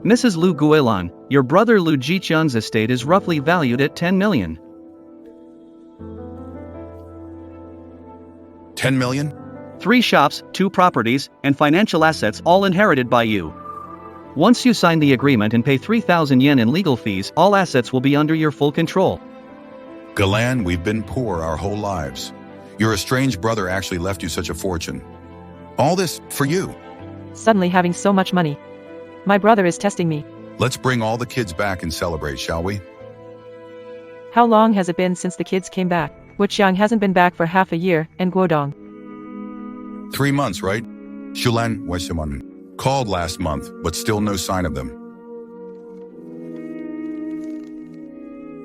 Mrs. Lu Guilan, your brother Lu Jichun's estate is roughly valued at 10 million. 10 million? 3 shops, 2 properties, and financial assets all inherited by you. Once you sign the agreement and pay 3,000 yen in legal fees, all assets will be under your full control. Galan, we've been poor our whole lives. Your estranged brother actually left you such a fortune. All this for you. Suddenly having so much money. My brother is testing me. Let's bring all the kids back and celebrate, shall we? How long has it been since the kids came back? Wuqiang hasn't been back for half a year, and Guodong. 3 months, right? Shulan Weshiman called last month, but still no sign of them.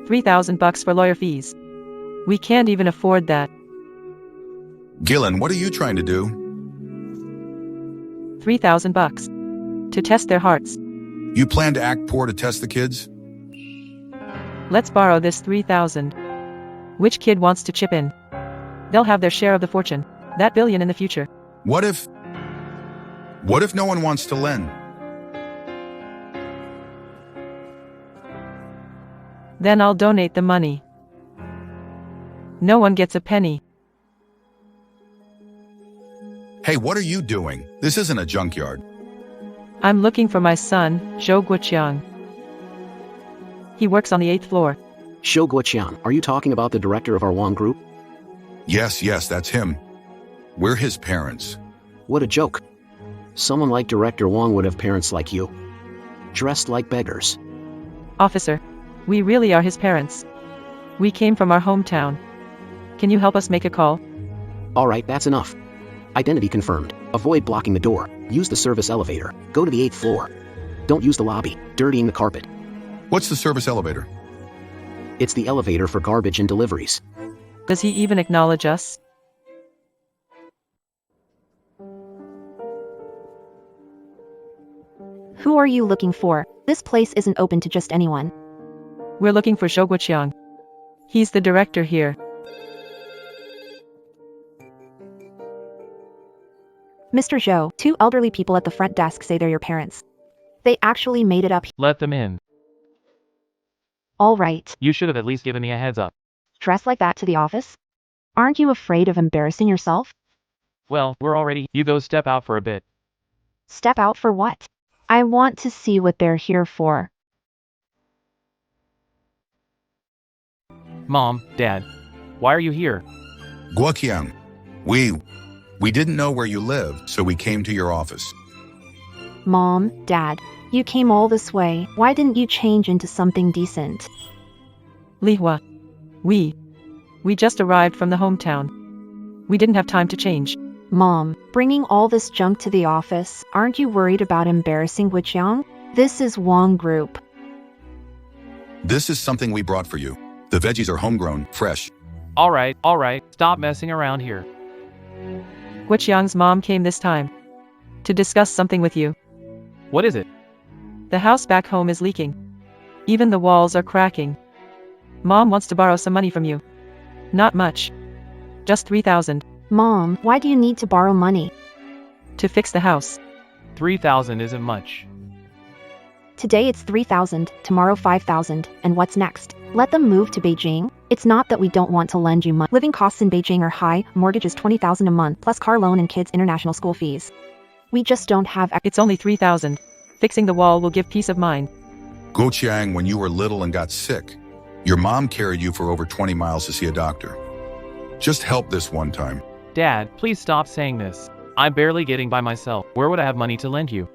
$3,000 for lawyer fees. We can't even afford that. Gillen, what are you trying to do? $3,000. To test their hearts. You plan to act poor to test the kids? Let's borrow this 3,000. Which kid wants to chip in? They'll have their share of the fortune. That billion in the future. What if no one wants to lend? Then I'll donate the money. No one gets a penny. Hey, what are you doing? This isn't a junkyard. I'm looking for my son, Zhou Guoqiang. He works on the 8th floor. Zhou Guoqiang, are you talking about the director of our Wong group? Yes, that's him. We're his parents. What a joke. Someone like Director Wong would have parents like you. Dressed like beggars. Officer, we really are his parents. We came from our hometown. Can you help us make a call? Alright, that's enough. Identity confirmed. Avoid blocking the door. Use the service elevator. Go to the 8th floor. Don't use the lobby, dirtying the carpet. What's the service elevator? It's the elevator for garbage and deliveries. Does he even acknowledge us? Who are you looking for? This place isn't open to just anyone. We're looking for Zhou Guoqiang. He's the director here. Mr. Zhou, 2 elderly people at the front desk say they're your parents. They actually made it up. Let them in. All right. You should have at least given me a heads up. Dress like that to the office? Aren't you afraid of embarrassing yourself? Well, we're already. You go step out for a bit. Step out for what? I want to see what they're here for. Mom, Dad, why are you here? Guoqiang, we didn't know where you lived, so we came to your office. Mom, Dad, you came all this way. Why didn't you change into something decent? Li Hua. We just arrived from the hometown. We didn't have time to change. Mom, bringing all this junk to the office, aren't you worried about embarrassing Wuqiang? This is Wong Group. This is something we brought for you. The veggies are homegrown, fresh. Alright, stop messing around here. Guoqiang's mom came this time. To discuss something with you. What is it? The house back home is leaking. Even the walls are cracking. Mom wants to borrow some money from you. Not much. Just 3,000. Mom, why do you need to borrow money? To fix the house. 3,000 isn't much. Today it's 3,000, tomorrow 5,000, and what's next? Let them move to Beijing? It's not that we don't want to lend you money. Living costs in Beijing are high, mortgage is 20,000 a month, plus car loan and kids' international school fees. We just don't have. It's only 3,000. Fixing the wall will give peace of mind. Guoqiang, when you were little and got sick, your mom carried you for over 20 miles to see a doctor. Just help this one time. Dad, please stop saying this. I'm barely getting by myself. Where would I have money to lend you?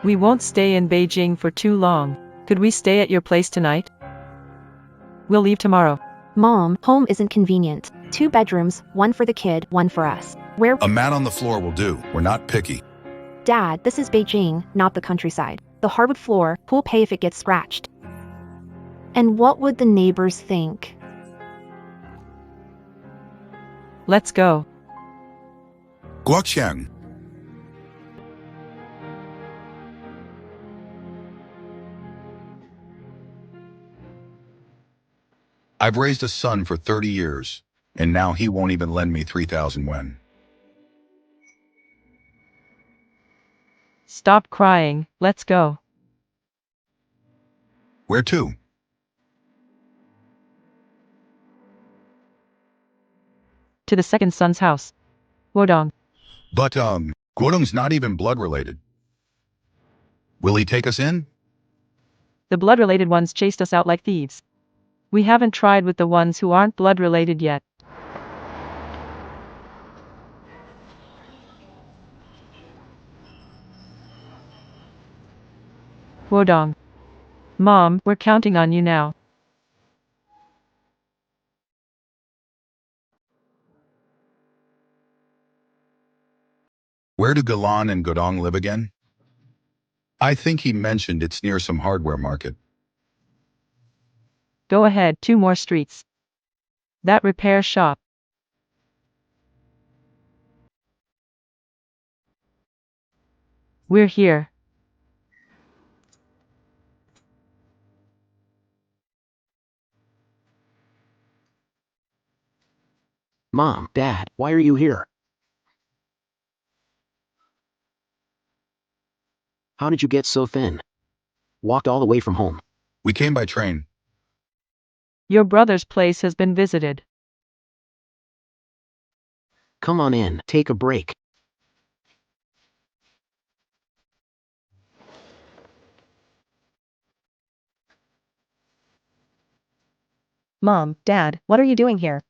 We won't stay in Beijing for too long. Could we stay at your place tonight? We'll leave tomorrow. Mom, home isn't convenient. 2 bedrooms, 1 for the kid, 1 for us. A mat on the floor will do. We're not picky. Dad, this is Beijing, not the countryside. The hardwood floor, who'll pay if it gets scratched? And what would the neighbors think? Let's go. Guoqiang. I've raised a son for 30 years, and now he won't even lend me 3,000 yuan. Stop crying, let's go. Where to? To the second son's house. Wodong. But, Guodong's not even blood-related. Will he take us in? The blood-related ones chased us out like thieves. We haven't tried with the ones who aren't blood-related yet. Wodong. Mom, we're counting on you now. Where do Galan and Godong live again? I think he mentioned it's near some hardware market. Go ahead, 2 more streets. That repair shop. We're here. Mom, Dad, why are you here? How did you get so thin? Walked all the way from home. We came by train. Your brother's place has been visited. Come on in, take a break. Mom, Dad, what are you doing here?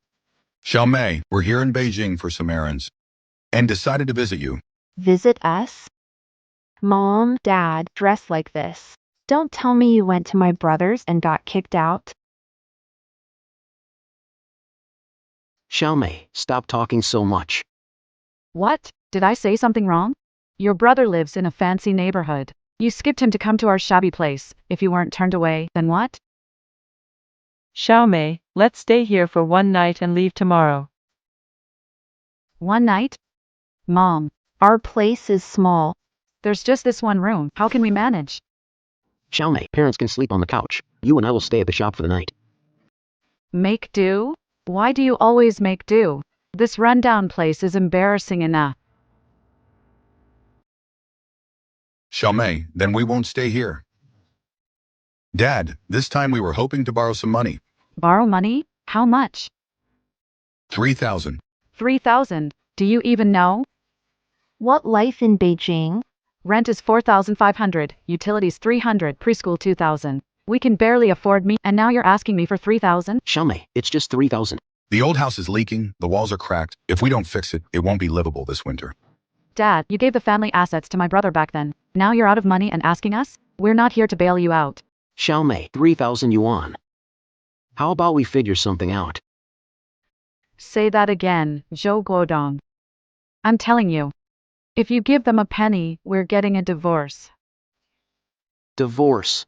Xiaomei, we're here in Beijing for some errands. And decided to visit you. Visit us? Mom, Dad, dress like this. Don't tell me you went to my brother's and got kicked out. Xiaomei, stop talking so much. What? Did I say something wrong? Your brother lives in a fancy neighborhood. You skipped him to come to our shabby place. If you weren't turned away, then what? Xiaomei, let's stay here for 1 night and leave tomorrow. 1 night? Mom, Our place is small. there's just this one room. How can we manage? Xiaomei, parents can sleep on the couch. You and I will stay at the shop for the night. Make do? Why do you always make do? This rundown place is embarrassing enough. Xiaomei, then we won't stay here. Dad, this time we were hoping to borrow some money. Borrow money? How much? 3,000. 3,000. Do you even know? What life in Beijing? Rent is 4,500, utilities 300, preschool 2,000. We can barely afford me, and now you're asking me for 3,000? Xiaomei, it's just 3,000. The old house is leaking, the walls are cracked. If we don't fix it, it won't be livable this winter. Dad, you gave the family assets to my brother back then. Now you're out of money and asking us? We're not here to bail you out. Xiaomei, 3,000 yuan. How about we figure something out? Say that again, Zhou Guodong. I'm telling you. If you give them a penny, we're getting a divorce. Divorce.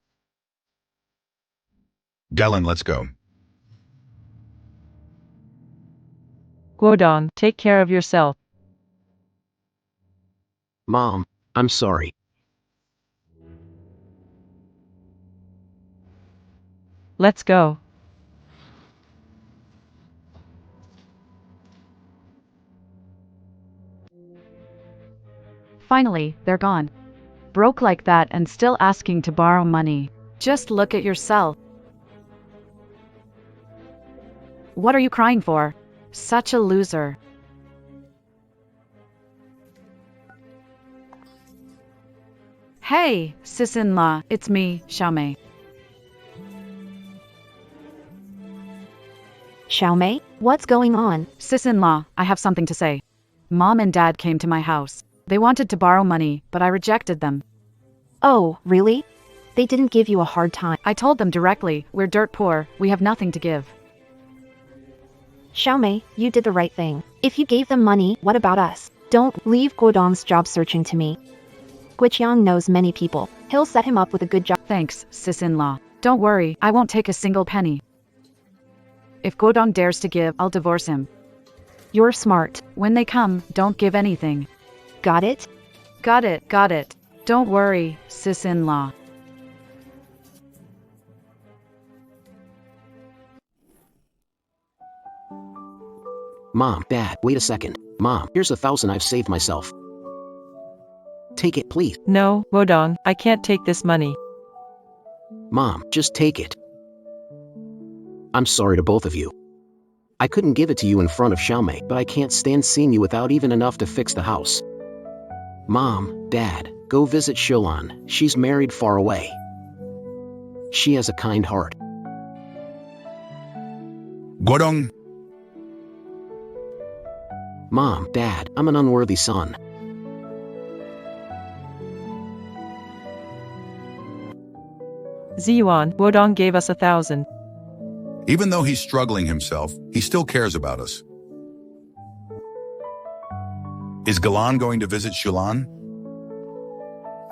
Galen, let's go. Guodong, take care of yourself. Mom, I'm sorry. Let's go. Finally, they're gone. Broke like that and still asking to borrow money. Just look at yourself. What are you crying for? Such a loser. Hey, sis-in-law, it's me, Xiaomei. Xiaomei, what's going on? Sis-in-law, I have something to say. Mom and Dad came to my house. They wanted to borrow money, but I rejected them. Oh, really? They didn't give you a hard time. I told them directly, we're dirt poor, we have nothing to give. Xiaomei, you did the right thing. If you gave them money, what about us? Don't leave Guodong's job searching to me. Guiqiang knows many people. He'll set him up with a good job. Thanks, sis-in-law. Don't worry, I won't take a single penny. If Guodong dares to give, I'll divorce him. You're smart. When they come, don't give anything. Got it? Got it, got it. Don't worry, sis-in-law. Mom, Dad, wait a second. Mom, here's 1,000 I've saved myself. take it, please. No, Wodong, I can't take this money. Mom, just take it. I'm sorry to both of you. I couldn't give it to you in front of Xiaomei, but I can't stand seeing you without even enough to fix the house. Mom, Dad, go visit Shilan. She's married far away. She has a kind heart. Guodong, Mom, Dad, I'm an unworthy son. Ziyuan, Wodong gave us 1,000. even though he's struggling himself, he still cares about us. Is Galan going to visit Shulan?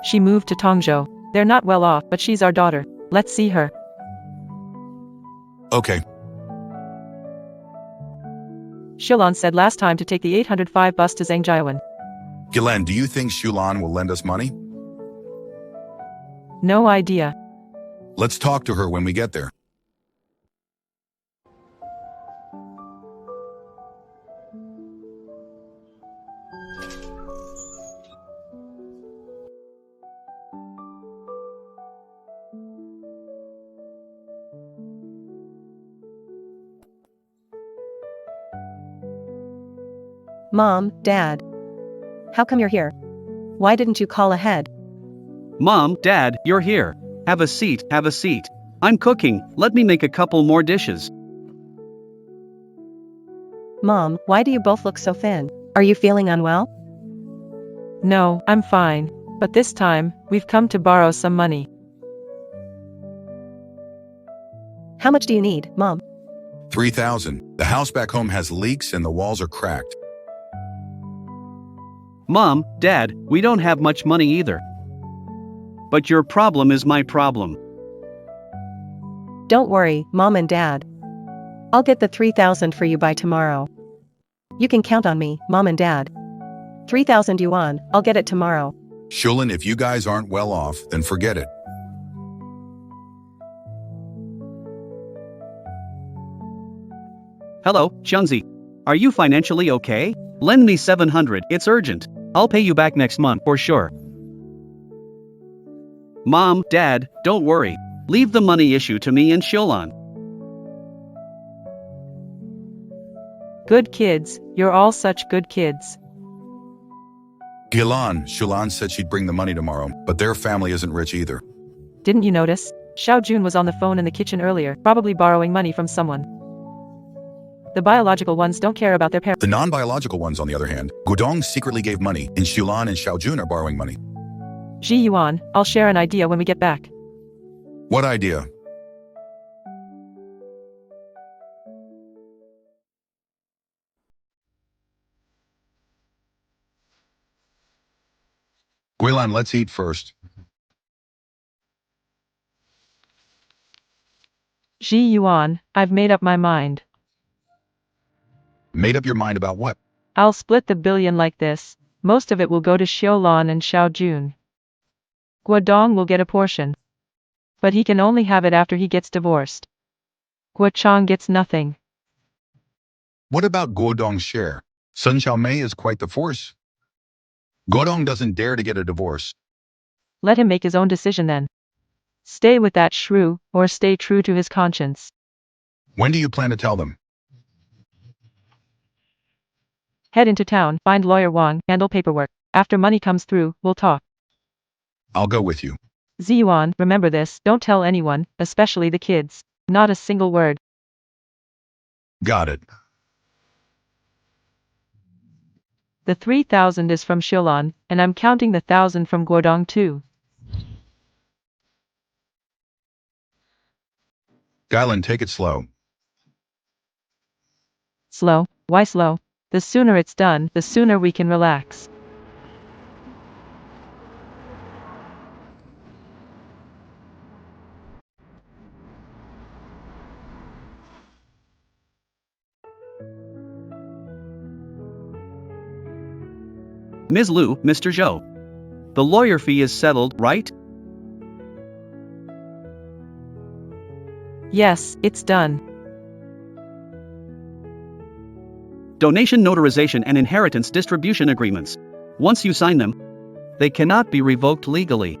She moved to Tongzhou. They're not well off, but she's our daughter. Let's see her. Okay. Shilan said last time to take the 805 bus to Zhangjiawan. Gilan, do you think Shulan will lend us money? No idea. Let's talk to her when we get there. Mom, Dad. How come you're here? Why didn't you call ahead? Mom, Dad, you're here. Have a seat, have a seat. I'm cooking, let me make a couple more dishes. Mom, why do you both look so thin? Are you feeling unwell? No, I'm fine. But this time, we've come to borrow some money. How much do you need, Mom? 3,000. The house back home has leaks and the walls are cracked. Mom, Dad, we don't have much money either. But your problem is my problem. Don't worry, Mom and Dad. I'll get the 3,000 for you by tomorrow. You can count on me, Mom and Dad. 3,000 yuan, I'll get it tomorrow. Shulan, if you guys aren't well off, then forget it. Hello, Shunzi. Are you financially okay? Lend me 700, it's urgent. I'll pay you back next month for sure. Mom, Dad, don't worry. Leave the money issue to me and Shulan. Good kids, you're all such good kids. Gilan, Shulan said she'd bring the money tomorrow, but their family isn't rich either. Didn't you notice? Xiao Jun was on the phone in the kitchen earlier, probably borrowing money from someone. The biological ones don't care about their parents. The non-biological ones, on the other hand, Gudong secretly gave money, and Shulan and Xiaojun are borrowing money. Ji Yuan, I'll share an idea when we get back. What idea? Guilan, let's eat first. Ji Yuan, I've made up my mind. Made up your mind about what? I'll split the billion like this. Most of it will go to Xiaolan and Xiao Jun. Guodong will get a portion. But he can only have it after he gets divorced. Guochang gets nothing. What about Guodong's share? Sun Xiaomei is quite the force. Guodong doesn't dare to get a divorce. Let him make his own decision then. Stay with that shrew, or stay true to his conscience. When do you plan to tell them? Head into town, find lawyer Wang, handle paperwork. After money comes through, we'll talk. I'll go with you. Ziyuan, remember this, don't tell anyone, especially the kids. Not a single word. Got it. The 3,000 is from Shilan, and I'm counting the 1,000 from Guodong too. Gailan, take it slow. Slow? Why slow? The sooner it's done, the sooner we can relax. Ms. Lu, Mr. Zhou. The lawyer fee is settled, right? Yes, it's done. Donation notarization and inheritance distribution agreements. Once you sign them, They cannot be revoked legally.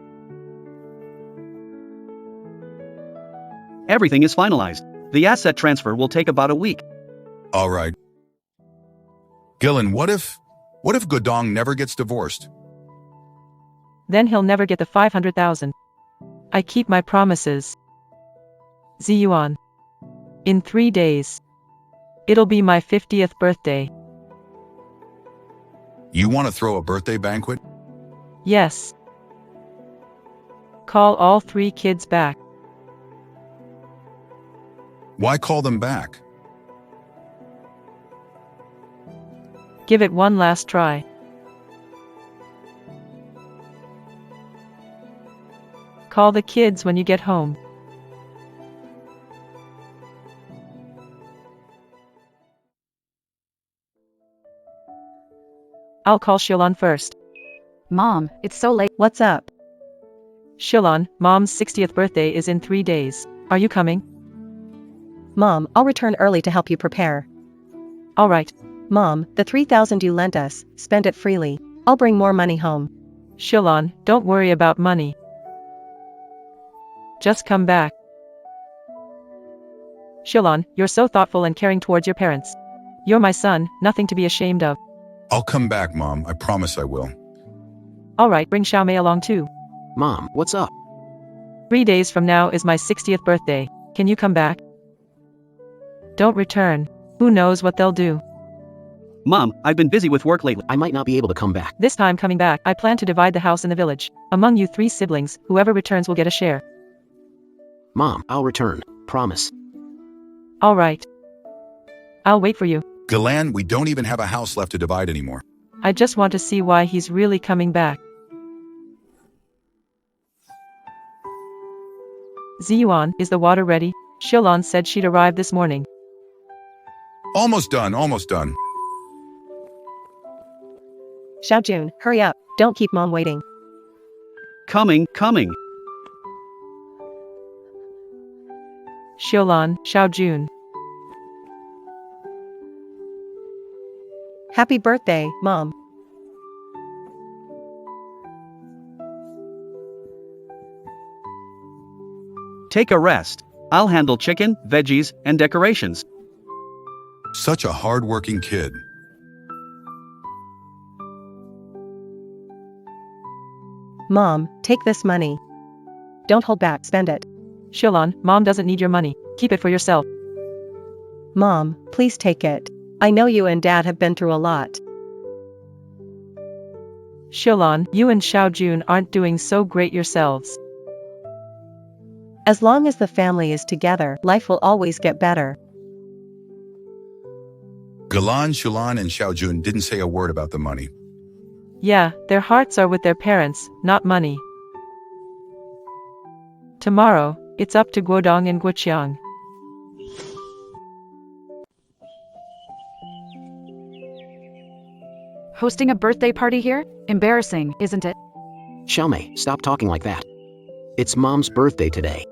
Everything is finalized. The asset transfer will take about a week. All right. Gillen, what if Godong never gets divorced? Then he'll never get the 500,000. I keep my promises. Ziyuan. In 3 days. It'll be my 50th birthday. You want to throw a birthday banquet? Yes. Call all 3 kids back. Why call them back? Give it one last try. Call the kids when you get home. I'll call Shilon first. Mom, it's so late. What's up? Shilon, Mom's 60th birthday is in 3 days. Are you coming? Mom, I'll return early to help you prepare. Alright. Mom, the 3,000 you lent us, spend it freely. I'll bring more money home. Shilon, don't worry about money. Just come back. Shilon, you're so thoughtful and caring towards your parents. You're my son, nothing to be ashamed of. I'll come back, Mom. I promise I will. Alright, bring Xiaomei along too. Mom, what's up? 3 days from now is my 60th birthday. Can you come back? Don't return. Who knows what they'll do. Mom, I've been busy with work lately. I might not be able to come back. This time coming back, I plan to divide the house in the village. Among you 3 siblings, whoever returns will get a share. Mom, I'll return. Promise. Alright. I'll wait for you. Galan, we don't even have a house left to divide anymore. I just want to see why he's really coming back. Ziyuan, is the water ready? Shilon said she'd arrive this morning. Almost done, almost done. Xiaojun, hurry up. Don't keep Mom waiting. Coming. Shilon, Xiaojun. Happy birthday, Mom. Take a rest. I'll handle chicken, veggies, and decorations. Such a hard-working kid. Mom, take this money. Don't hold back, spend it. Shilon, Mom doesn't need your money. Keep it for yourself. Mom, please take it. I know you and Dad have been through a lot. Shilon, you and Xiaojun aren't doing so great yourselves. As long as the family is together, life will always get better. Galan, Shulan, and Xiaojun didn't say a word about the money. Yeah, their hearts are with their parents, not money. Tomorrow, it's up to Guodong and Guoqiang. Hosting a birthday party here? Embarrassing, isn't it? Xiaomei, stop talking like that. It's Mom's birthday today.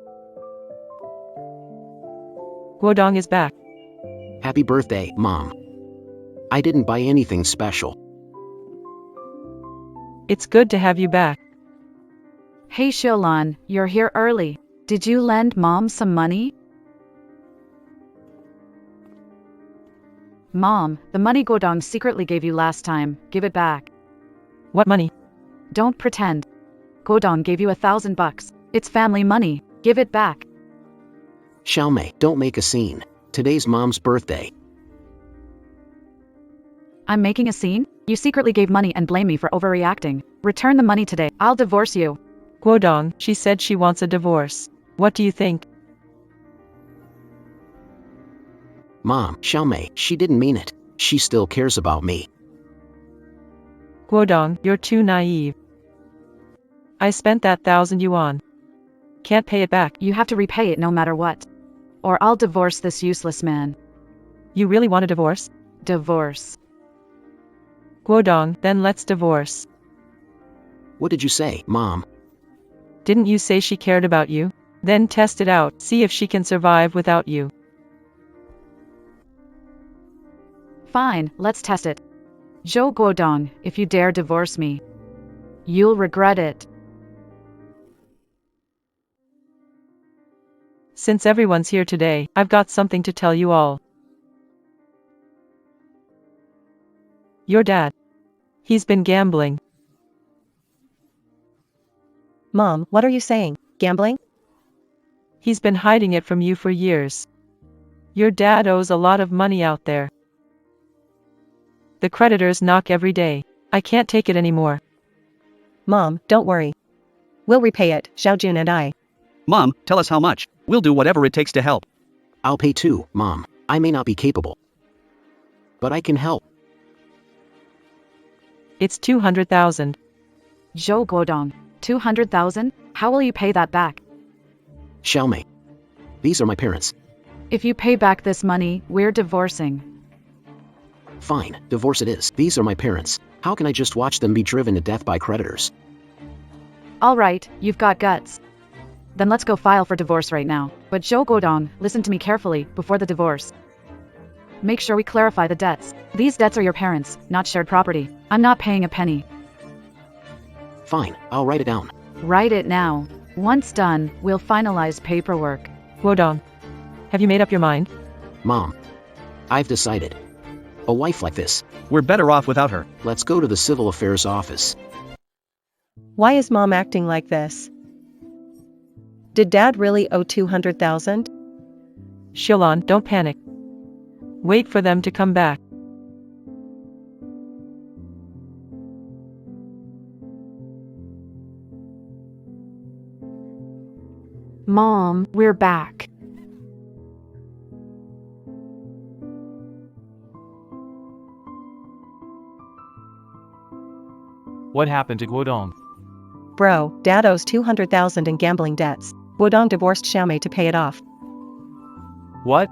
Guodong is back. Happy birthday, Mom. I didn't buy anything special. It's good to have you back. Hey Shilon, you're here early. Did you lend Mom some money? Mom, the money Guodong secretly gave you last time, give it back. What money? Don't pretend. Guodong gave you $1,000. It's family money, give it back. Xiaomei, don't make a scene. Today's Mom's birthday. I'm making a scene? You secretly gave money and blame me for overreacting. Return the money today, I'll divorce you. Guodong, she said she wants a divorce. What do you think? Mom, Xiaomei, she didn't mean it. She still cares about me. Guodong, you're too naive. I spent that 1,000 yuan. Can't pay it back. You have to repay it no matter what. Or I'll divorce this useless man. You really want a divorce? Divorce. Guodong, then let's divorce. What did you say, Mom? Didn't you say she cared about you? Then test it out, see if she can survive without you. Fine, let's test it. Zhou Guodong, if you dare divorce me, You'll regret it. Since everyone's here today, I've got something to tell you all. Your dad. He's been gambling. Mom, what are you saying? Gambling? He's been hiding it from you for years. Your dad owes a lot of money out there. The creditors knock every day. I can't take it anymore. Mom, don't worry. We'll repay it, Xiaojun and I. Mom, tell us how much. We'll do whatever it takes to help. I'll pay too, Mom. I may not be capable, but I can help. It's 200,000. Zhou Guodong, 200,000? How will you pay that back? Xiaomei. These are my parents. If you pay back this money, we're divorcing. Fine, divorce it is. These are my parents. How can I just watch them be driven to death by creditors? All right, you've got guts. Then let's go file for divorce right now. But Zhou Guodong, listen to me carefully before the divorce. Make sure we clarify the debts. These debts are your parents, not shared property. I'm not paying a penny. Fine, I'll write it down. Write it now. Once done, we'll finalize paperwork. Guodong. Have you made up your mind? Mom. I've decided. A wife like this. We're better off without her. Let's go to the civil affairs office. Why is Mom acting like this? Did Dad really owe 200,000? Xiaolon, don't panic. Wait for them to come back. Mom, we're back. What happened to Guodong? Bro, Dad owes 200,000 in gambling debts. Guodong divorced Xiaomei to pay it off. What?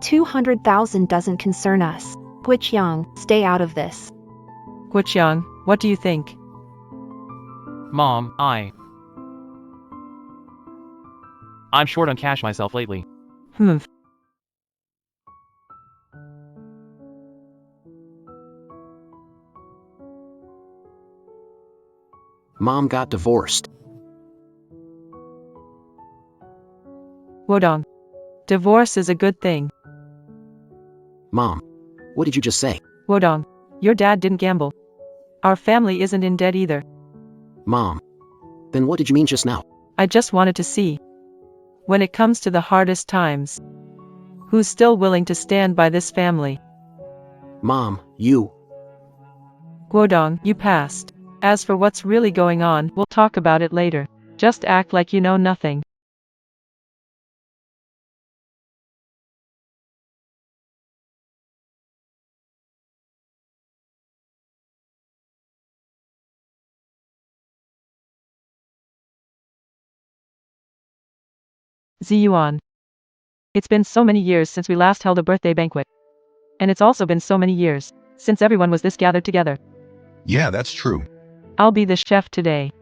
200,000 doesn't concern us. Guiqiang, stay out of this. Guoqiang, what do you think? Mom, I'm short on cash myself lately. Mom got divorced. Guodong. Divorce is a good thing. Mom. What did you just say? Guodong. Your dad didn't gamble. Our family isn't in debt either. Mom. Then what did you mean just now? I just wanted to see. When it comes to the hardest times, who's still willing to stand by this family? Mom, you. Guodong, you passed. As for what's really going on, we'll talk about it later. Just act like you know nothing. Ziyuan. It's been so many years since we last held a birthday banquet. And it's also been so many years since everyone was this gathered together. Yeah, that's true. I'll be the chef today.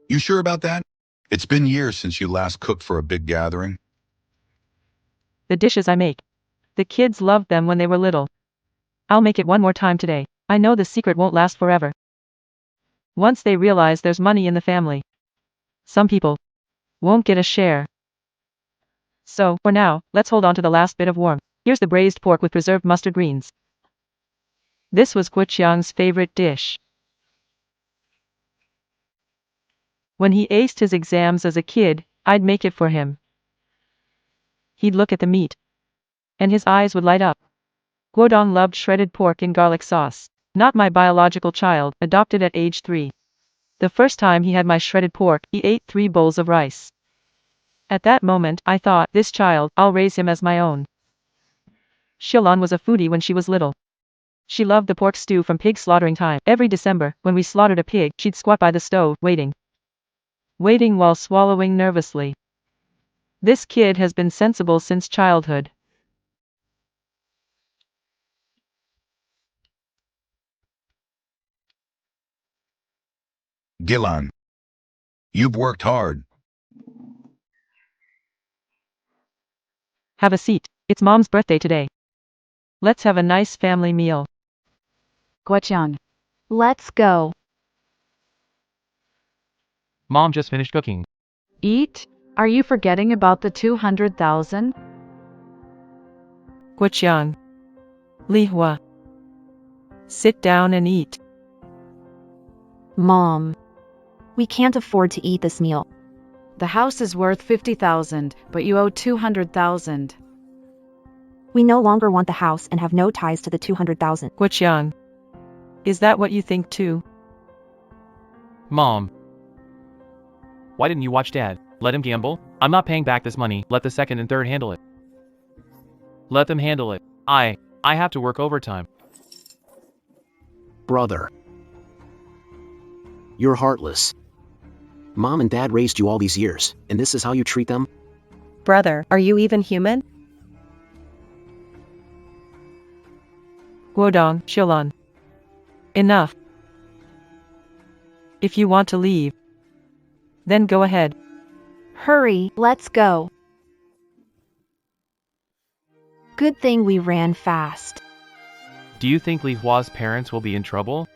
You sure about that? It's been years since you last cooked for a big gathering. The dishes I make. The kids loved them when they were little. I'll make it one more time today. I know the secret won't last forever. Once they realize there's money in the family, some people won't get a share. So, for now, let's hold on to the last bit of warmth. Here's the braised pork with preserved mustard greens. This was Guoqiang's favorite dish. When he aced his exams as a kid, I'd make it for him. He'd look at the meat, and his eyes would light up. Guodong loved shredded pork in garlic sauce. Not my biological child, adopted at age 3. The first time he had my shredded pork, he ate 3 bowls of rice. At that moment, I thought, this child, I'll raise him as my own. Xiaolon was a foodie when she was little. She loved the pork stew from pig slaughtering time. Every December, when we slaughtered a pig, she'd squat by the stove, waiting while swallowing nervously. This kid has been sensible since childhood. Gilan, you've worked hard. Have a seat. It's Mom's birthday today. Let's have a nice family meal. Guoqiang. Let's go. Mom just finished cooking. Eat? Are you forgetting about the 200,000? Guoqiang. Li Hua. Sit down and eat. Mom. We can't afford to eat this meal. The house is worth 50,000, but you owe 200,000. We no longer want the house and have no ties to the 200,000. Guoqiang. Is that what you think too? Mom. Why didn't you watch Dad? Let him gamble? I'm not paying back this money. Let the second and third handle it. Let them handle it. I have to work overtime. Brother. You're heartless. Mom and Dad raised you all these years, and this is how you treat them? Brother, are you even human? Guodong, Shilon. Enough. If you want to leave, then go ahead. Hurry, let's go. Good thing we ran fast. Do you think Li Hua's parents will be in trouble?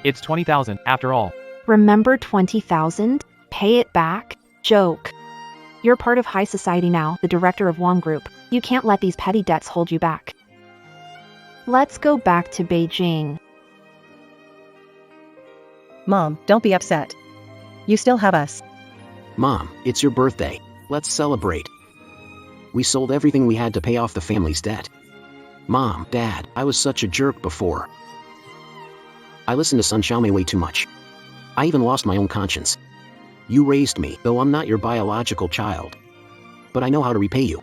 It's 20,000 after all. Remember 20,000? Pay it back? Joke. You're part of high society now, the director of Wang Group. You can't let these petty debts hold you back. Let's go back to Beijing. Mom, don't be upset. You still have us. Mom, it's your birthday. Let's celebrate. We sold everything we had to pay off the family's debt. Mom, Dad, I was such a jerk before. I listened to Sun Xiaomei way too much. I even lost my own conscience. You raised me, though I'm not your biological child. But I know how to repay you.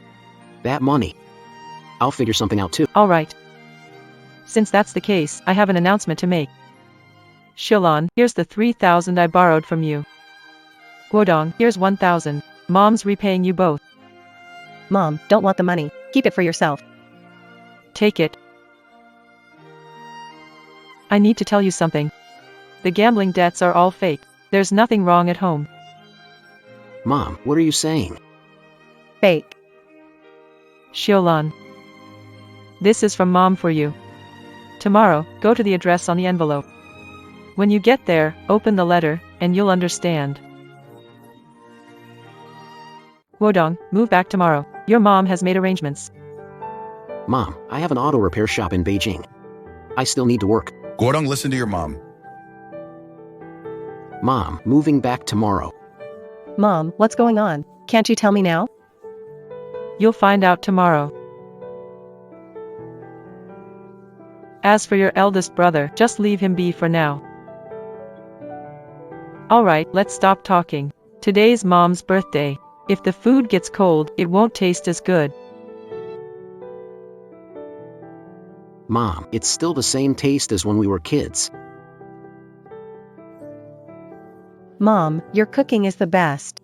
That money. I'll figure something out too. All right. Since that's the case, I have an announcement to make. Shilon, here's the 3,000 I borrowed from you. Guodong, here's 1,000. Mom's repaying you both. Mom, don't want the money. Keep it for yourself. Take it. I need to tell you something. The gambling debts are all fake. There's nothing wrong at home. Mom, what are you saying? Fake. Shilon. This is from Mom for you. Tomorrow, go to the address on the envelope. When you get there, open the letter, and you'll understand. Wodong, move back tomorrow. Your mom has made arrangements. Mom, I have an auto repair shop in Beijing. I still need to work. Guodong, listen to your mom. Mom, moving back tomorrow. Mom, what's going on? Can't you tell me now? You'll find out tomorrow. As for your eldest brother, just leave him be for now. Alright, let's stop talking. Today's Mom's birthday. If the food gets cold, it won't taste as good. Mom, it's still the same taste as when we were kids. Mom, your cooking is the best.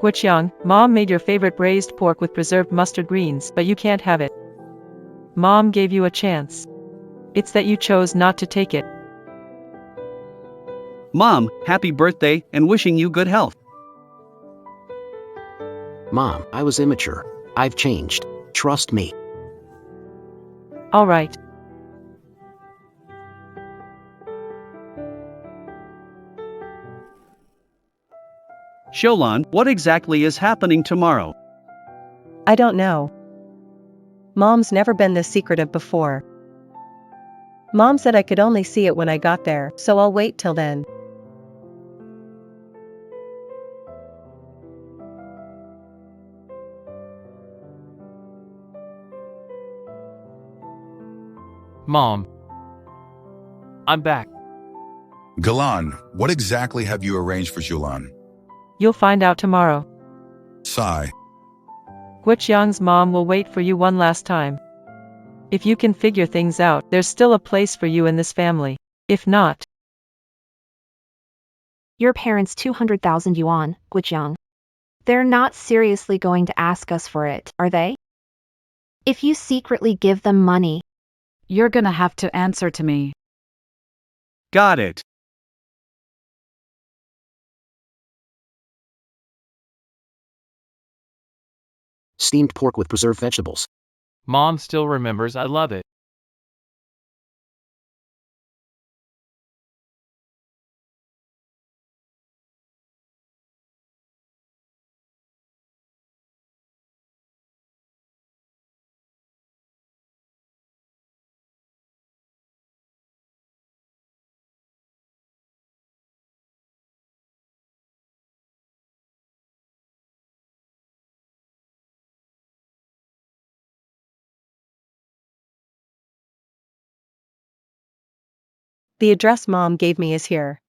Guoqiang, Mom made your favorite braised pork with preserved mustard greens, but you can't have it. Mom gave you a chance. It's that you chose not to take it. Mom, happy birthday and wishing you good health. Mom, I was immature. I've changed. Trust me. Alright. Shilon, what exactly is happening tomorrow? I don't know. Mom's never been this secretive before. Mom said I could only see it when I got there, so I'll wait till then. Mom. I'm back. Galan, what exactly have you arranged for Julan? You'll find out tomorrow. Sai. Guoqiang's mom will wait for you one last time. If you can figure things out, there's still a place for you in this family. If not, Your parents 200,000 yuan, Guoqiang. They're not seriously going to ask us for it, are they? If you secretly give them money, You're gonna have to answer to me. Got it. Steamed pork with preserved vegetables. Mom still remembers I love it. The address Mom gave me is here.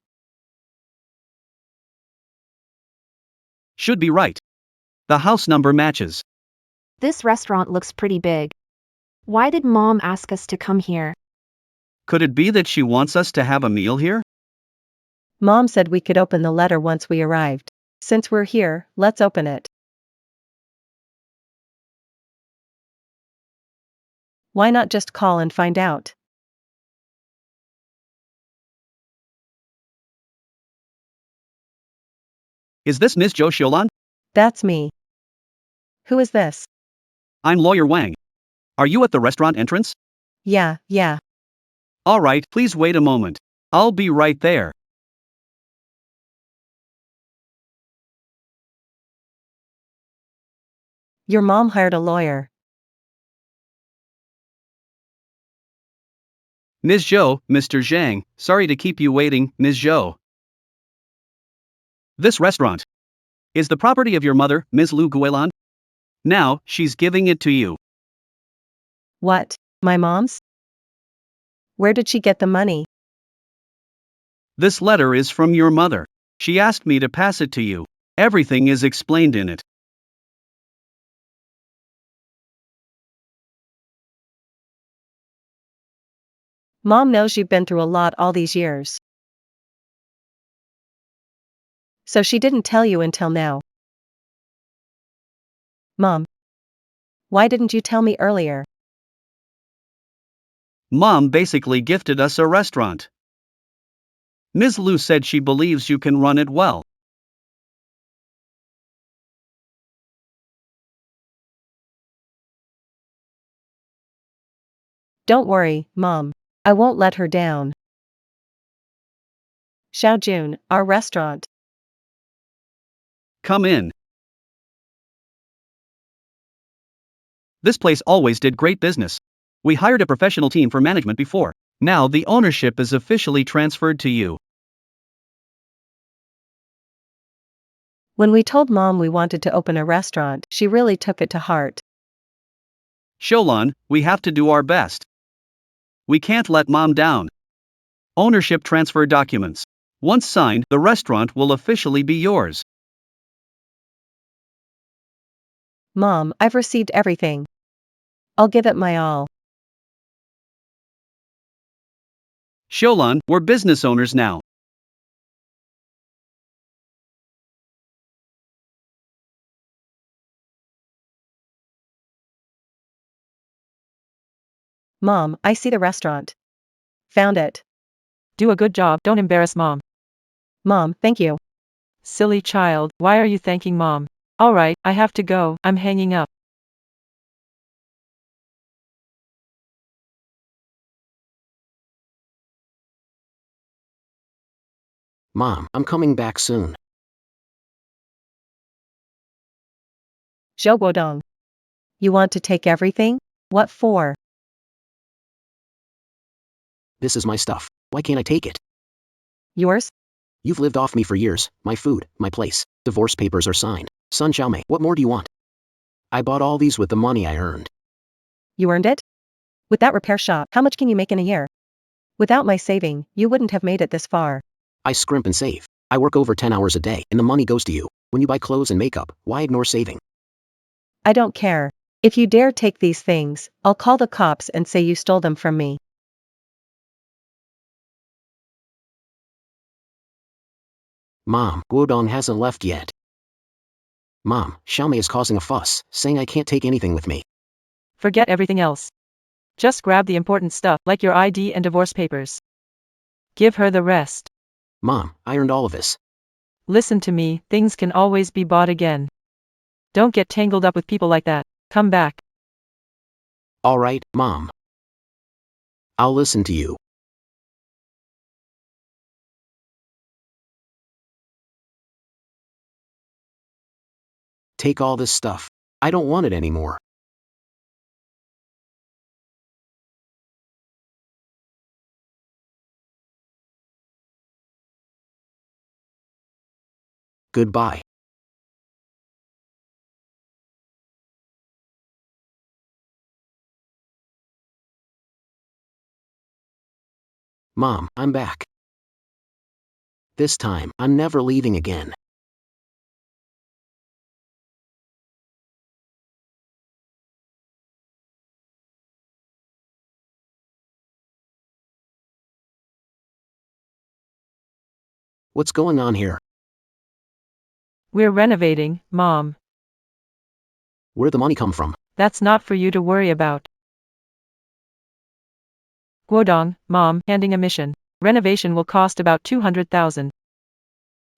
Should be right. The house number matches. This restaurant looks pretty big. Why did Mom ask us to come here? Could it be that she wants us to have a meal here? Mom said we could open the letter once we arrived. Since we're here, let's open it. Why not just call and find out? Is this Miss Jo Xiaolan? That's me. Who is this? I'm Lawyer Wang. Are you at the restaurant entrance? Yeah. All right, please wait a moment. I'll be right there. Your mom hired a lawyer. Ms. Zhou, Mr. Zhang, sorry to keep you waiting, Ms. Zhou. This restaurant is the property of your mother, Ms. Lu Guilan. Now, she's giving it to you. What? My mom's? Where did she get the money? This letter is from your mother. She asked me to pass it to you. Everything is explained in it. Mom knows you've been through a lot all these years. So she didn't tell you until now. Mom. Why didn't you tell me earlier? Mom basically gifted us a restaurant. Ms. Lu said she believes you can run it well. Don't worry, Mom. I won't let her down. Xiaojun, our restaurant. Come in. This place always did great business. We hired a professional team for management before. Now the ownership is officially transferred to you. When we told Mom we wanted to open a restaurant, she really took it to heart. Xiaolan, we have to do our best. We can't let Mom down. Ownership transfer documents. Once signed, the restaurant will officially be yours. Mom, I've received everything. I'll give it my all. Xiaolan, we're business owners now. Mom, I see the restaurant. Found it. Do a good job, don't embarrass Mom. Mom, thank you. Silly child, why are you thanking Mom? Alright, I have to go, I'm hanging up. Mom, I'm coming back soon. Zhou Guodong. You want to take everything? What for? This is my stuff. Why can't I take it? Yours? You've lived off me for years. My food, my place. Divorce papers are signed. Sun Xiaomei, what more do you want? I bought all these with the money I earned. You earned it? With that repair shop, how much can you make in a year? Without my saving, you wouldn't have made it this far. I scrimp and save. I work over 10 hours a day, and the money goes to you. When you buy clothes and makeup, why ignore saving? I don't care. If you dare take these things, I'll call the cops and say you stole them from me. Mom, Guodong hasn't left yet. Mom, Xiaomei is causing a fuss, saying I can't take anything with me. Forget everything else. Just grab the important stuff, like your ID and divorce papers. Give her the rest. Mom, I earned all of this. Listen to me, things can always be bought again. Don't get tangled up with people like that. Come back. All right, Mom. I'll listen to you. Take all this stuff. I don't want it anymore. Goodbye. Mom, I'm back. This time, I'm never leaving again. What's going on here? We're renovating, Mom. Where'd the money come from? That's not for you to worry about. Guodong, Mom, handing a mission. Renovation will cost about 200,000.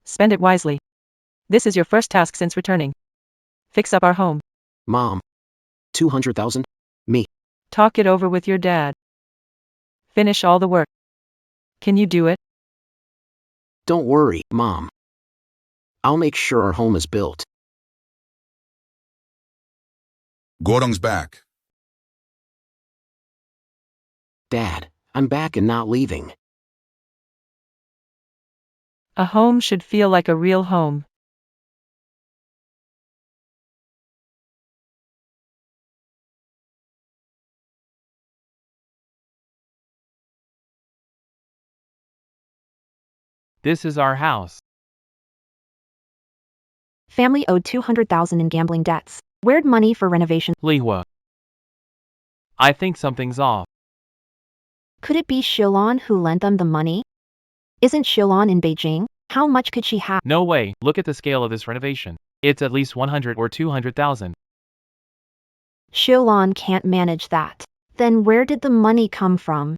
Spend it wisely. This is your first task since returning. Fix up our home. Mom. 200,000? Me. Talk it over with your dad. Finish all the work. Can you do it? Don't worry, Mom. I'll make sure our home is built. Guodong's back. Dad, I'm back and not leaving. A home should feel like a real home. This is our house. Family owed 200,000 in gambling debts. Where'd money for renovation? Lihua. I think something's off. Could it be Shilon who lent them the money? Isn't Shilon in Beijing? How much could she have? No way, look at the scale of this renovation. It's at least 100 or 200,000. Shilon can't manage that. Then where did the money come from?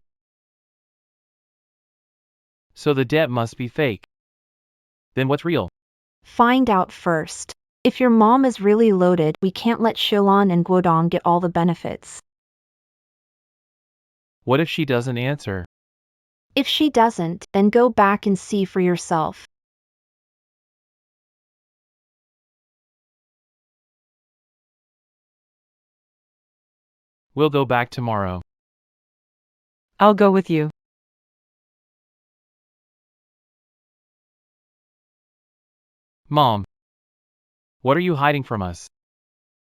So the debt must be fake. Then what's real? Find out first. If your mom is really loaded, we can't let Shilon and Guodong get all the benefits. What if she doesn't answer? If she doesn't, then go back and see for yourself. We'll go back tomorrow. I'll go with you. Mom. What are you hiding from us?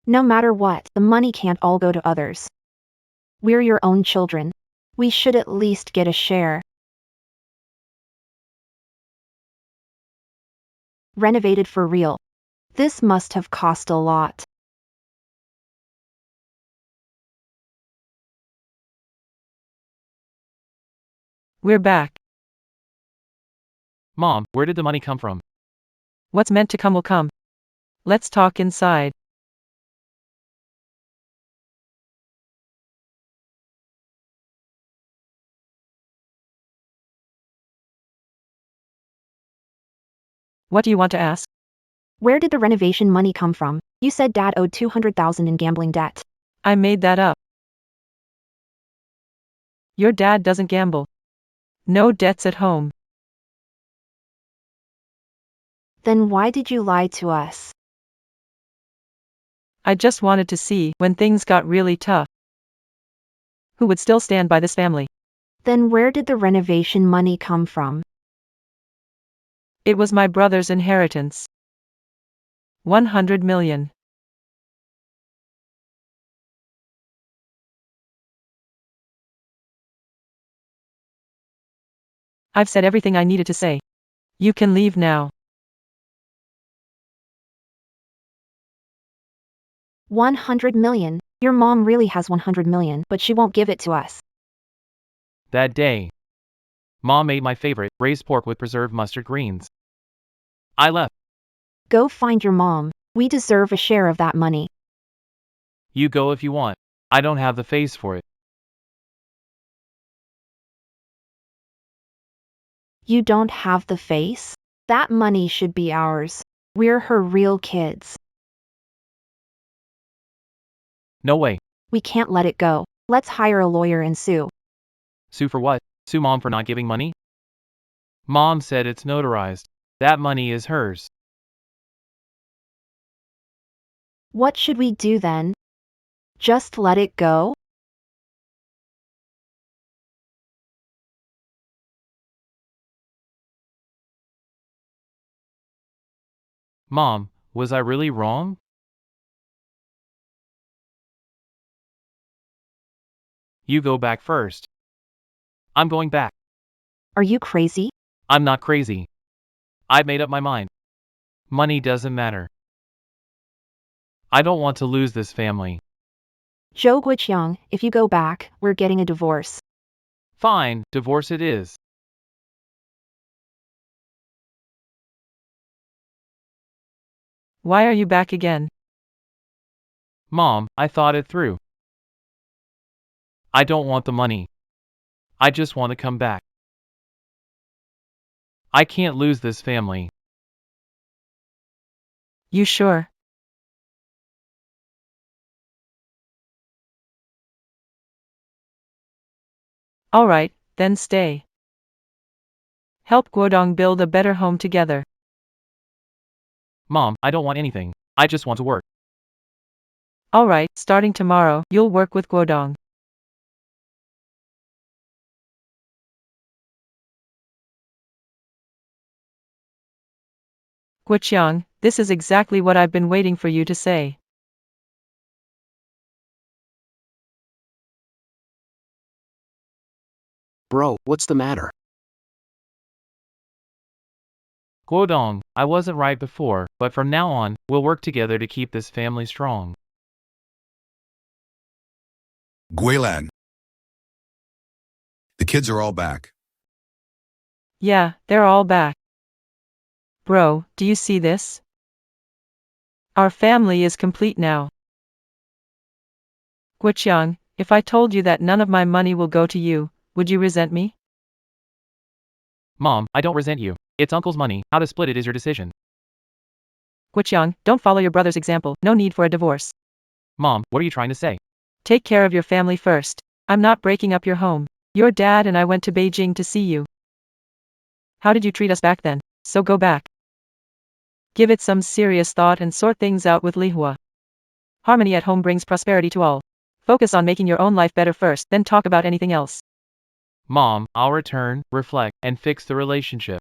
No matter what, the money can't all go to others. We're your own children. We should at least get a share. Renovated for real. This must have cost a lot. We're back. Mom, where did the money come from? What's meant to come will come. Let's talk inside. What do you want to ask? Where did the renovation money come from? You said Dad owed 200,000 in gambling debt. I made that up. Your dad doesn't gamble. No debts at home. Then why did you lie to us? I just wanted to see, when things got really tough, who would still stand by this family. Then where did the renovation money come from? It was my brother's inheritance. 100 million. I've said everything I needed to say. You can leave now. 100 million. Your mom really has 100 million, but she won't give it to us. That day, Mom made my favorite, braised pork with preserved mustard greens. I left. Go find your mom. We deserve a share of that money. You go if you want. I don't have the face for it. You don't have the face? That money should be ours. We're her real kids. No way. We can't let it go. Let's hire a lawyer and sue. Sue for what? Sue Mom for not giving money? Mom said it's notarized. That money is hers. What should we do then? Just let it go? Mom, was I really wrong? You go back first. I'm going back. Are you crazy? I'm not crazy. I've made up my mind. Money doesn't matter. I don't want to lose this family. Zhou Guiqiang, if you go back, we're getting a divorce. Fine, divorce it is. Why are you back again? Mom, I thought it through. I don't want the money. I just want to come back. I can't lose this family. You sure? Alright, then stay. Help Guodong build a better home together. Mom, I don't want anything. I just want to work. Alright, starting tomorrow, you'll work with Guodong. Guoqiang, this is exactly what I've been waiting for you to say. Bro, what's the matter? Guodong, I wasn't right before, but from now on, we'll work together to keep this family strong. Guilang. The kids are all back. Yeah, they're all back. Bro, do you see this? Our family is complete now. Guoqiang, if I told you that none of my money will go to you, would you resent me? Mom, I don't resent you. It's uncle's money. How to split it is your decision. Guoqiang, don't follow your brother's example. No need for a divorce. Mom, what are you trying to say? Take care of your family first. I'm not breaking up your home. Your dad and I went to Beijing to see you. How did you treat us back then? So go back. Give it some serious thought and sort things out with Li Hua. Harmony at home brings prosperity to all. Focus on making your own life better first, then talk about anything else. Mom, I'll return, reflect, and fix the relationship.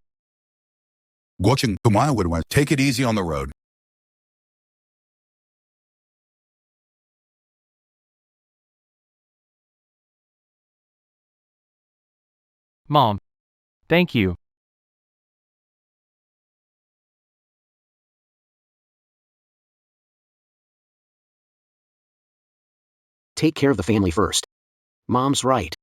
Guocheng, Kumai would want take it easy on the road. Mom. Thank you. Take care of the family first. Mom's right.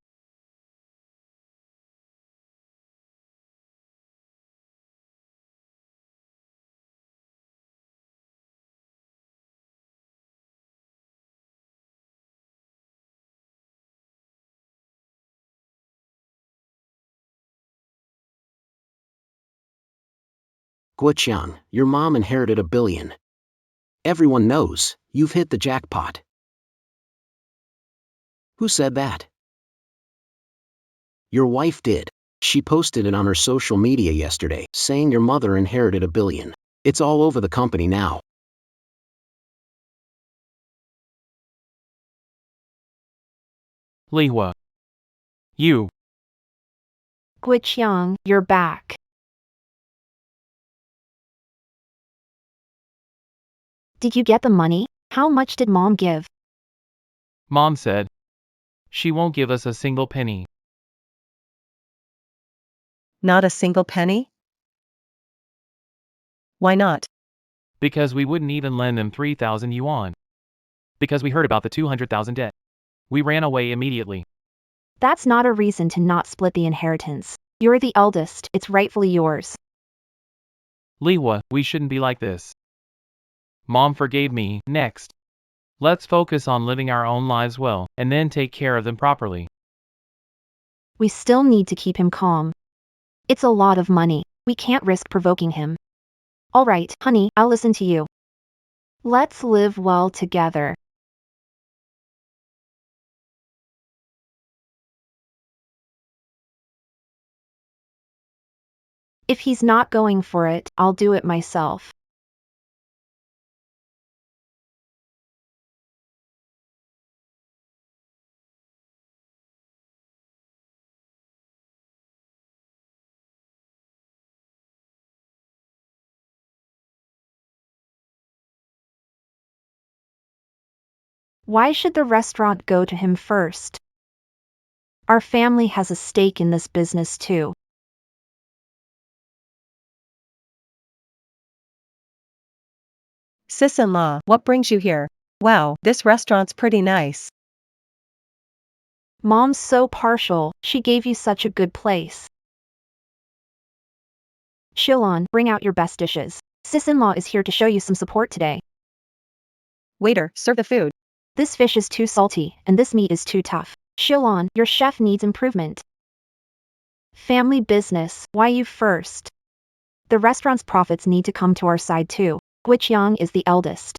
Guoqiang, your mom inherited $1 billion. Everyone knows, you've hit the jackpot. Who said that? Your wife did. She posted it on her social media yesterday, saying your mother inherited $1 billion. It's all over the company now. Li Hua. You. Guiqiang, you're back. Did you get the money? How much did Mom give? Mom said. She won't give us a single penny. Not a single penny? Why not? Because we wouldn't even lend them 3,000 yuan. Because we heard about the 200,000 debt. We ran away immediately. That's not a reason to not split the inheritance. You're the eldest, it's rightfully yours. Li Hua, we shouldn't be like this. Mom forgave me. Next. Let's focus on living our own lives well, and then take care of them properly. We still need to keep him calm. It's a lot of money. We can't risk provoking him. Alright, honey, I'll listen to you. Let's live well together. If he's not going for it, I'll do it myself. Why should the restaurant go to him first? Our family has a stake in this business too. Sis-in-law, what brings you here? Wow, this restaurant's pretty nice. Mom's so partial, she gave you such a good place. Shilon, bring out your best dishes. Sis-in-law is here to show you some support today. Waiter, serve the food. This fish is too salty, and this meat is too tough. Shilon, your chef needs improvement. Family business, why you first? The restaurant's profits need to come to our side too. Guiqiang is the eldest.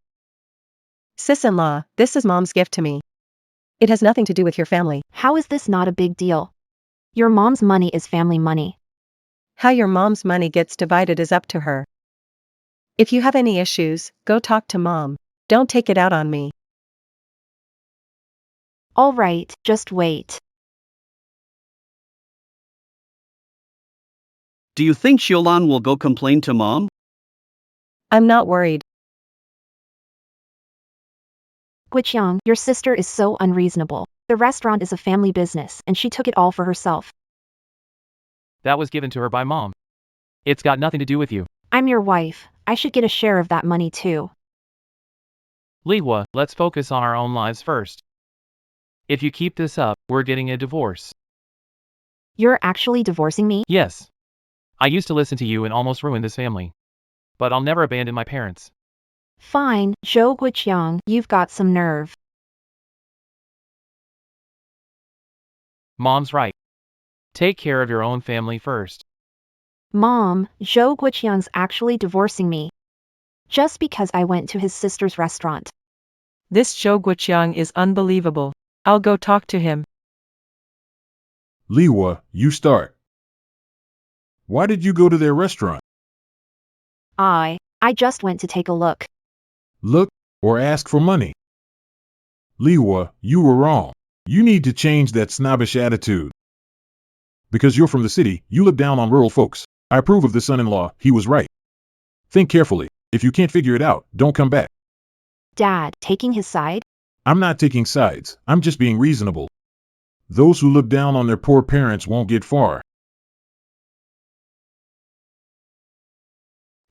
Sis-in-law, this is mom's gift to me. It has nothing to do with your family. How is this not a big deal? Your mom's money is family money. How your mom's money gets divided is up to her. If you have any issues, go talk to mom. Don't take it out on me. All right, just wait. Do you think Shiolan will go complain to mom? I'm not worried. Guiqiang, your sister is so unreasonable. The restaurant is a family business, and she took it all for herself. That was given to her by mom. It's got nothing to do with you. I'm your wife. I should get a share of that money too. Lihua, let's focus on our own lives first. If you keep this up, we're getting a divorce. You're actually divorcing me? Yes. I used to listen to you and almost ruin this family. But I'll never abandon my parents. Fine, Zhou Guiqiang, you've got some nerve. Mom's right. Take care of your own family first. Mom, Zhou Guiqiang's actually divorcing me. Just because I went to his sister's restaurant. This Zhou Guiqiang is unbelievable. I'll go talk to him. Lihua, you start. Why did you go to their restaurant? I just went to take a look. Look, or ask for money. Lihua, you were wrong. You need to change that snobbish attitude. Because you're from the city, you look down on rural folks. I approve of the son-in-law, he was right. Think carefully. If you can't figure it out, don't come back. Dad, taking his side? I'm not taking sides, I'm just being reasonable. Those who look down on their poor parents won't get far.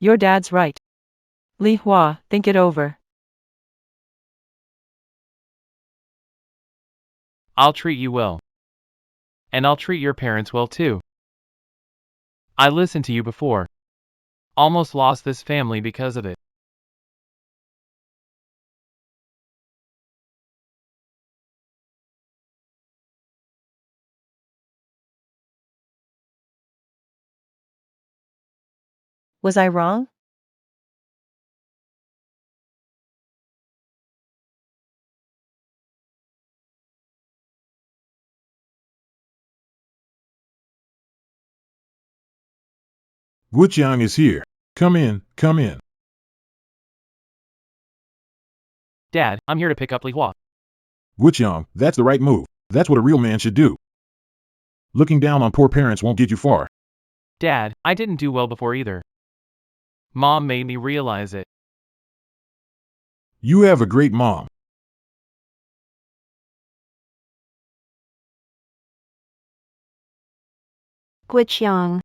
Your dad's right. Li Hua, think it over. I'll treat you well. And I'll treat your parents well too. I listened to you before. Almost lost this family because of it. Was I wrong? Guiqiang is here. Come in, come in. Dad, I'm here to pick up Li Hua. Guiqiang, that's the right move. That's what a real man should do. Looking down on poor parents won't get you far. Dad, I didn't do well before either. Mom made me realize it. You have a great mom. Guiqiang,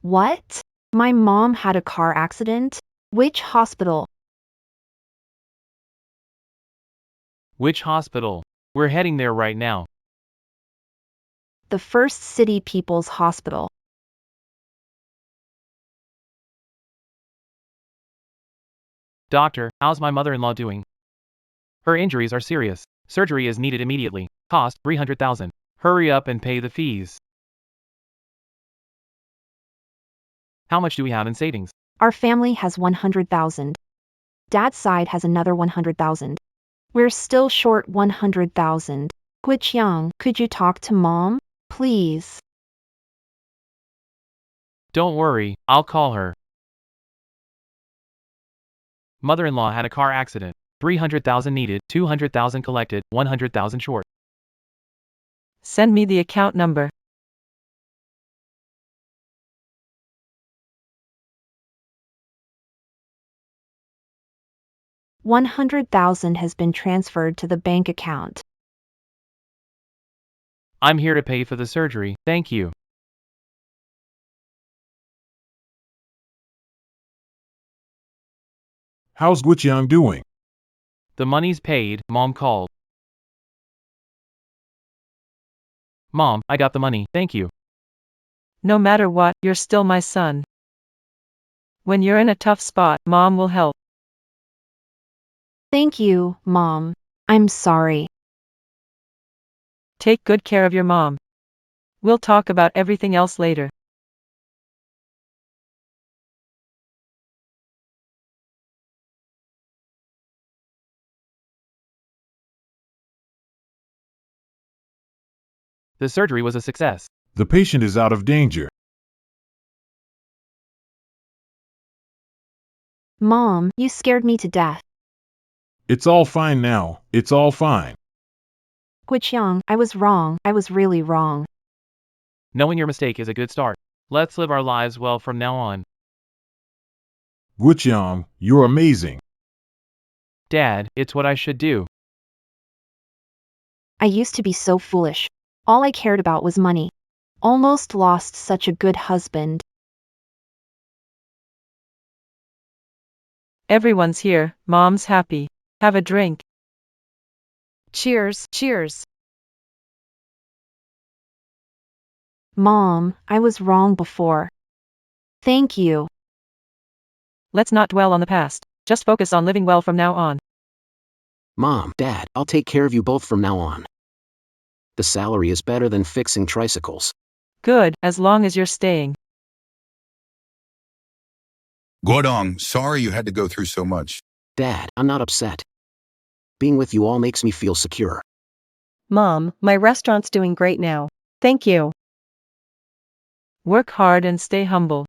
What? My mom had a car accident? Which hospital? Which hospital? We're heading there right now. The First City People's Hospital. Doctor, how's my mother-in-law doing? Her injuries are serious. Surgery is needed immediately. Cost, 300,000. Hurry up and pay the fees. How much do we have in savings? Our family has 100,000. Dad's side has another 100,000. We're still short 100,000. Guiqiang, could you talk to mom? Please. Don't worry, I'll call her. Mother-in-law had a car accident. 300,000 needed, 200,000 collected, 100,000 short. Send me the account number. $100,000 has been transferred to the bank account. I'm here to pay for the surgery, thank you. How's Guiqiang doing? The money's paid, Mom called. Mom, I got the money, thank you. No matter what, you're still my son. When you're in a tough spot, Mom will help. Thank you, Mom. I'm sorry. Take good care of your mom. We'll talk about everything else later. The surgery was a success. The patient is out of danger. Mom, you scared me to death. It's all fine now, it's all fine. Guiqiang, I was wrong. I was really wrong. Knowing your mistake is a good start. Let's live our lives well from now on. Guiqiang, you're amazing. Dad, it's what I should do. I used to be so foolish. All I cared about was money. Almost lost such a good husband. Everyone's here, Mom's happy. Have a drink. Cheers, cheers. Mom, I was wrong before. Thank you. Let's not dwell on the past. Just focus on living well from now on. Mom, Dad, I'll take care of you both from now on. The salary is better than fixing tricycles. Good, as long as you're staying. Guodong, sorry you had to go through so much. Dad, I'm not upset. Being with you all makes me feel secure. Mom, my restaurant's doing great now. Thank you. Work hard and stay humble.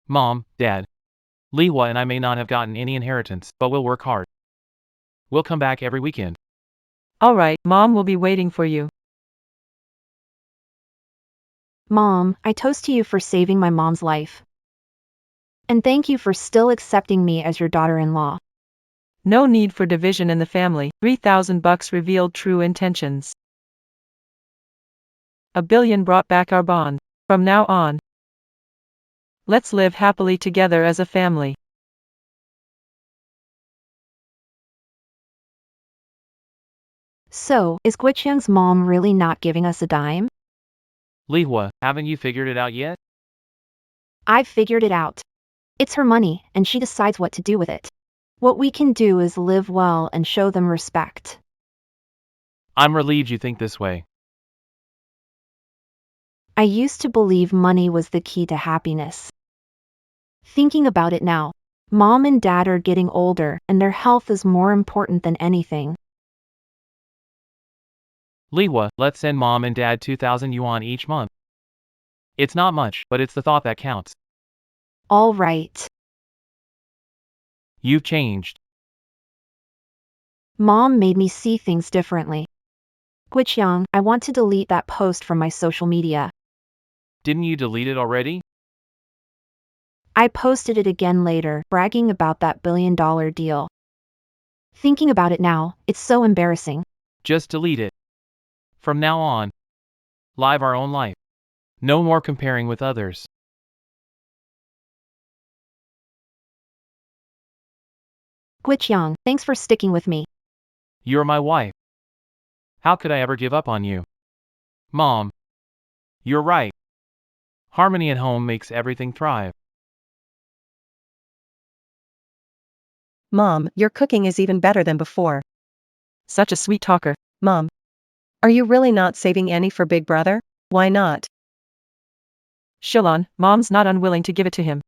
Mom, Dad. Liwa and I may not have gotten any inheritance, but we'll work hard. We'll come back every weekend. Alright, Mom will be waiting for you. Mom, I toast to you for saving my mom's life. And thank you for still accepting me as your daughter-in-law. No need for division in the family. $3,000 revealed true intentions. $1 billion brought back our bond. From now on, let's live happily together as a family. So, is Guiqiang's mom really not giving us a dime? Liwa, haven't you figured it out yet? I've figured it out. It's her money, and she decides what to do with it. What we can do is live well and show them respect. I'm relieved you think this way. I used to believe money was the key to happiness. Thinking about it now, Mom and Dad are getting older, and their health is more important than anything. Liwa, let's send Mom and Dad 2,000 yuan each month. It's not much, but it's the thought that counts. All right. You've changed. Mom made me see things differently. Guiqiang, I want to delete that post from my social media. Didn't you delete it already? I posted it again later, bragging about that $1 billion deal. Thinking about it now, it's so embarrassing. Just delete it. From now on, live our own life. No more comparing with others. Guiqiang, thanks for sticking with me. You're my wife. How could I ever give up on you? Mom. You're right. Harmony at home makes everything thrive. Mom, your cooking is even better than before. Such a sweet talker. Mom, are you really not saving any for Big Brother? Why not? Shilon, Mom's not unwilling to give it to him.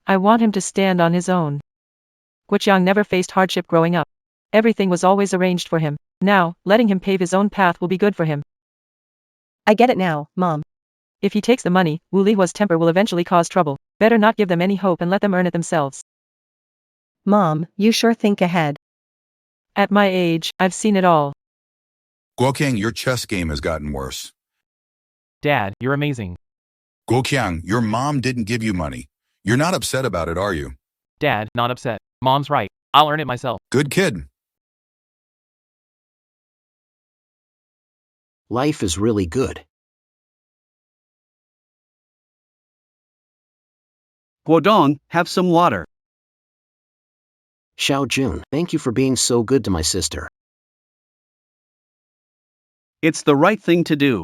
I want him to stand on his own. Guiqiang never faced hardship growing up. Everything was always arranged for him. Now, letting him pave his own path will be good for him. I get it now, Mom. If he takes the money, Wu Lihua's temper will eventually cause trouble. Better not give them any hope and let them earn it themselves. Mom, you sure think ahead. At my age, I've seen it all. Guoqiang, your chess game has gotten worse. Dad, you're amazing. Guoqiang, your mom didn't give you money. You're not upset about it, are you? Dad, not upset. Mom's right. I'll earn it myself. Good kid. Life is really good. Guodong, have some water. Xiao Jun, thank you for being so good to my sister. It's the right thing to do.